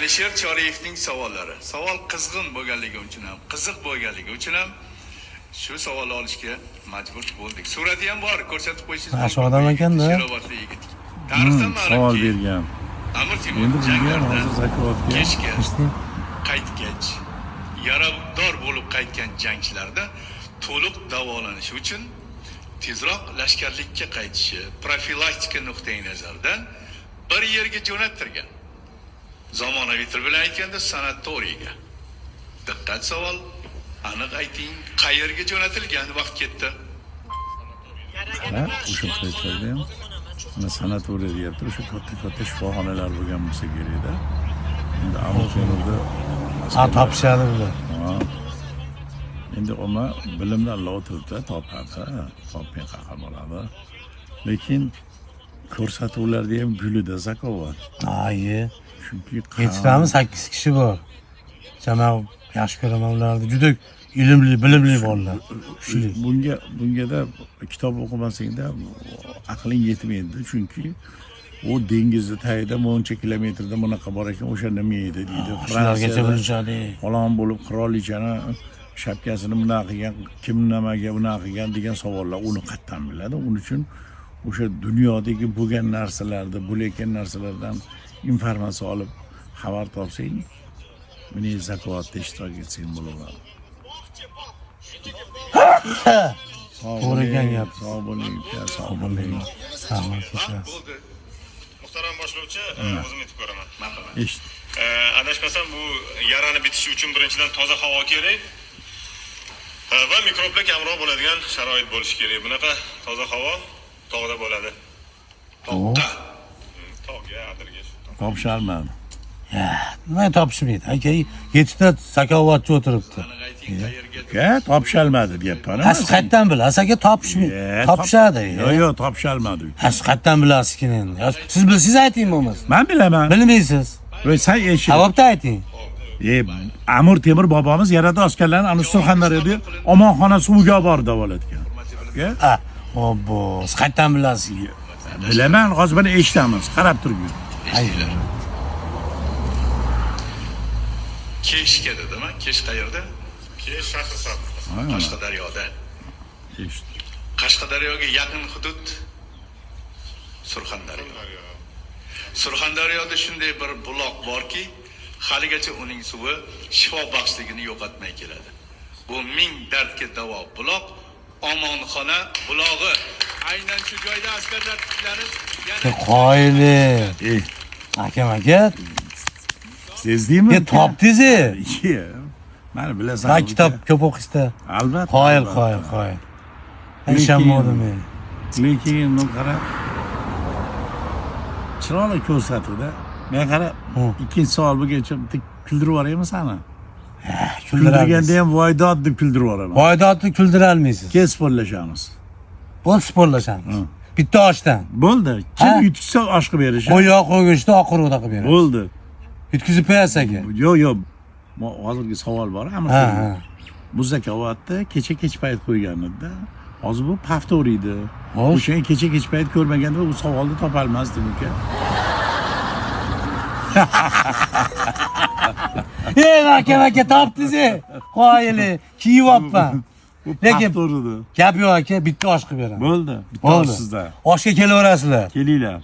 Alisher Choriyevning savollari. Savol qizg'in bo'lganligi uchun ham, qiziq bo'lganligi uchun ham shu savol olishga majbur bo'ldik. Surati ham bor, ko'rsatib qo'yishingiz mumkin. Shu odam ekanda. Sharobatli yigit. Tarixdan savol bergan. Amir Temur Endi bunga janglarda hozir zakotga kechga qaytgach, yarador bo'lib qaytgan jangchilarda to'liq davolanish uchun tezroq lashkarlikka qaytishi, profilaktika nuqtai nazaridan bir yerga jo'nattirgan. Zamonaviy til bilan aytganda sanatoriyga. Diqqat savol, aniq ayting, qayerga jo'natilgan vaqt ketdi? O'sha paytlarda ham mana sanatoriya deyapti, o'sha katta shifoxonalar bo'lgan bo'lsa kerakda. Endi Amir Temurda topishadi bular. Endi oma bilimni Alloh o'tiribdi, topadi, topmay qaqa bo'ladi. Lekin ko'rsatuvlarda ham gulida zakovat. Ayi. Chunki Yettitami 8 kishi bor. Jamoa yaxshi ko'raman ularni. Juda ilmli, bilimli bolalar. Kuchli. Bungada kitob o'qimasangda aqling yetmaydi, chunki u dengizni tagida moncha kilometrda bunaqa bor ekan, o'sha nima edi deydi. Fransiyagacha bilishadi. Falon bo'lib qirolichani shapkasini bunaqa qilgan, kim nimaga bunaqa qilgan degan savollar uni qattan biladi. Uning uchun o'sha dunyodagi bo'lgan narsalarda, bo'layotgan narsalardan informatsiya olib xabar topsang, meni zakotda ishtirok etsang bo'laveradi. To'g'rigan gap. Sog' bo'ling, sog' bo'ling. Rahmat. Bo'ldi. Muhtaram boshlovchi, o'zim aytib ko'raman. Eshit. Adashmasam bu yarani bitishi uchun birinchidan toza havo kerak va mikroblar kamroq bo'ladigan sharoit bo'lishi kerak. Bunaqa toza havo tog'da bo'ladi. Toqqa. Tog'ga, adirga. Topshalmadi. Nima topishmaydi? Aka 7 ta sakovatchi o'tiribdi. Aniq ayting, qayerga? Topshalmadi deyapman. Haqiqatdan bilasiz, aka topishmaydi. Topishadi. Yo'q, topshalmadi. Haqiqatdan bilasiz-ki endi. Siz bilsangiz ayting bo'lmasa. Men bilaman. Bilmaysiz. Voy, sen eshit. Javobda ayting. Amir Temur bobomiz yarada askarlarni ana Surxondaryoda omonxona suviga olib borib davolatgan. Obbo, siz qayerdan bilasiz? Bilaman, hozir buni eshitamiz. Qarab turgin. Aytinglar. Keshga dedimi? Kesh qayerda? Keyin Shahrisabz. Qashqadaryoda. Eshit. Qashqadaryoga yaqin hudud Surxondaryo. Surxondaryoda shunday bir buloq borki, haligacha uning suvi shifo baxshligini yo'qotmay keladi. Bu ming dardga davo buloq, omonxona bulog'i. Aynan shu joyda askarlar tiklanib, Qoyili. Aka. Sezdingmi? Topdingiz. Meni bilasan. Ha, kitob ko'p o'qishda. Albatta. Qoyil. Ishonmadim men. Lekin men qarab chiroyli ko'rsatuvda. Men qarab ikkinchi savol bo'lgancha kuldirib yuboraymi seni? Kuldirganda ham voydod deb kuldirib yuboraman. Voydodni kuldira olmaysiz. Kes sporlashamiz. Bo'l sporlashamiz. Bitta oshdan. Bo'ldi. Kim yutkizsa oshqib berish. Qo'yoq qo'yg'ishda oquruvda qilib beradi. Bo'ldi. Yutkizib qo'yasiz aka. Yo'q. Hozirgi savol bor, ammo bu zakovatni kecha payt qo'yganida, hozir bu pavtoriydi. O'sha kecha payt ko'rmaganda u savolni topa olmasdim uka. Aka topdingiz. Qoyili, kiyivyapman. Lekin gap yo'q aka, bitta osh qilib beraman. Bo'ldi. Bitta osh sizda. Oshga kelaverasizlar. Kelinglar.